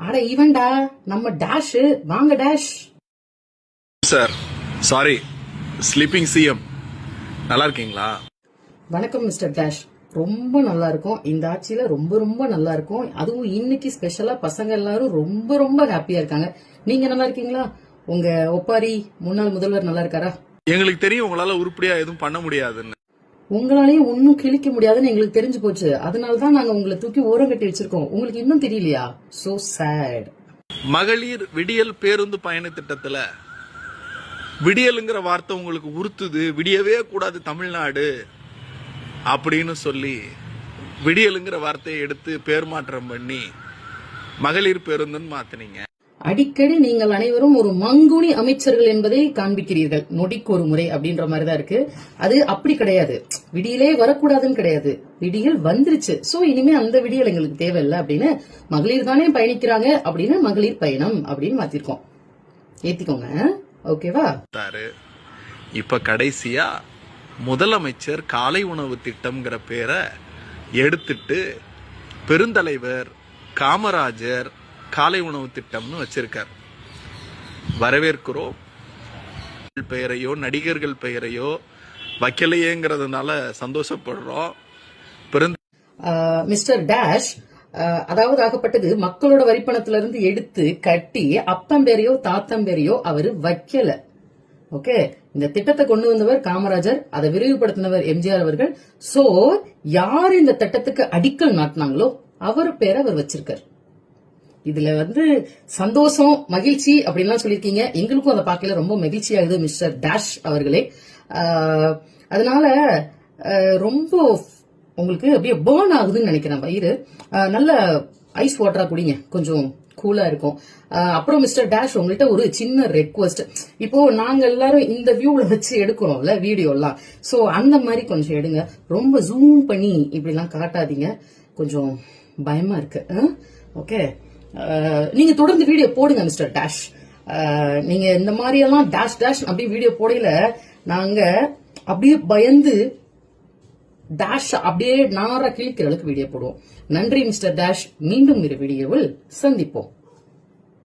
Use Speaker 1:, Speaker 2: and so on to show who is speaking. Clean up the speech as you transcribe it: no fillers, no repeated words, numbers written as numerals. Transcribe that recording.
Speaker 1: அட இவன்டா நம்ம டேஷ். வாங்க dash.
Speaker 2: Sir sorry, sleeping CM. நல்லா இருக்கீங்களா?
Speaker 1: வணக்கம் மிஸ்டர் டேஷ். ரொம்ப நல்லா இருக்கும். இந்த ஆட்சியில ரொம்ப ரொம்ப நல்லா இருக்கும். அதுவும் இன்னைக்கு ஸ்பெஷலா பசங்க எல்லாரும் ரொம்ப ரொம்ப ஹாப்பியா இருக்காங்க. நீங்க நல்லா இருக்கீங்களா? உங்க ஒப்பாரி முன்னாள் முதல்வர் நல்லா இருக்காரா?
Speaker 2: எங்களுக்கு தெரியும் உங்களால உருப்படியா எதுவும் பண்ண முடியாதுன்னு.
Speaker 1: உங்களாலேயும் ஒன்னும் கிழிக்க முடியாதுன்னு எங்களுக்கு தெரிஞ்சு போச்சு. அதனாலதான் நாங்க உங்களை தூக்கி ஓரம் கட்டி வச்சிருக்கோம். உங்களுக்கு இன்னும் தெரியலையா? So sad.
Speaker 2: மகளிர் விடியல் பேருந்து பயண திட்டத்துல விடியலுங்கிற வார்த்தை உங்களுக்கு உறுத்துது. விடியவே கூடாது தமிழ்நாடு அப்படின்னு சொல்லி விடியலுங்கிற வார்த்தையை எடுத்து பேர் மாற்றம் பண்ணி மகளிர் பேருந்துன்னு மாத்தினீங்க.
Speaker 1: அடிக்கடி நீங்கள் அனைவரும் ஒரு மங்குனி அமைச்சர்கள் என்பதை காண்பிக்கிறீர்கள். நொடிக்கு ஒரு முறை அப்படின்ற மாதிரிதான் இருக்கு. அது அப்படி கிடையாது. விடியலே வரக்கூடாதுன்னு கிடையாது. விடியல் வந்துருச்சு. சோ இனிமே அந்த விடியல் எங்களுக்கு தேவையில்லை அப்படின்னு மகளிர் தானே பயணிக்கிறாங்க அப்படின்னு மகளிர் பயணம் அப்படின்னு மாத்திருக்கோம். ஏத்திக்கோங்க. ஓகேவா?
Speaker 2: இப்ப கடைசியா முதலமைச்சர் காலை உணவு திட்டம்ங்கிற பேரை எடுத்துட்டு பெருந்தலைவர் காமராஜர் காலை உணவு திட்டம்னு வச்சிருக்கார். வரவேற்கிறோம். பெயரையோ நடிகர்கள் பெயரையோ வைக்கலையேங்கிறதுனால சந்தோஷப்படுறோம்.
Speaker 1: மிஸ்டர் டேஷ், அதாவது ஆகப்பட்டது மக்களோட வரிப்பணத்திலிருந்து எடுத்து கட்டி அப்பம்பேரையோ தாத்தம்பேரையோ அவரு வைக்கல. ஓகே, இந்த திட்டத்தை கொண்டு வந்தவர் காமராஜர், அதை விரிவுபடுத்தினவர் எம்ஜிஆர் அவர்கள். சோ யார் இந்த திட்டத்துக்கு அடிக்கல் நாட்டினாங்களோ அவர் பேரை அவர் வச்சிருக்கார். இதுல சந்தோஷம் மகிழ்ச்சி அப்படின்லாம் சொல்லிருக்கீங்க. எங்களுக்கும் அதை பார்க்கல ரொம்ப மகிழ்ச்சி ஆகுது மிஸ்டர் டேஷ் அவர்களே. அதனால ரொம்ப உங்களுக்கு அப்படியே பேர்ன் ஆகுதுன்னு நினைக்கிறேன் வயிறு. நல்ல ஐஸ் வாட்டரா குடிங்க, கொஞ்சம் கூலா இருக்கும். அப்புறம் மிஸ்டர் டேஷ் உங்கள்கிட்ட ஒரு சின்ன ரெக்வஸ்ட். இப்போ நாங்க எல்லாரும் இந்த வியூல வச்சு எடுக்கிறோம்ல வீடியோ எல்லாம். சோ அந்த மாதிரி கொஞ்சம் எடுங்க. ரொம்ப ஜூம் பண்ணி இப்படி எல்லாம் காட்டாதீங்க, கொஞ்சம் பயமா இருக்கு. ஓகே, நீங்க தொடர்ந்து வீடியோ போடுங்க மிஸ்டர் டேஷ். நீங்க இந்த மாதிரி எல்லாம் டேஷ் டேஷ் அப்படி வீடியோ போடல நாங்க அப்படியே பயந்து டேஷ் அப்படியே நாரா கிழிக்கிற அளவுக்கு வீடியோ போடுவோம். நன்றி மிஸ்டர் டேஷ். மீண்டும் ஒரு வீடியோவில் சந்திப்போம்.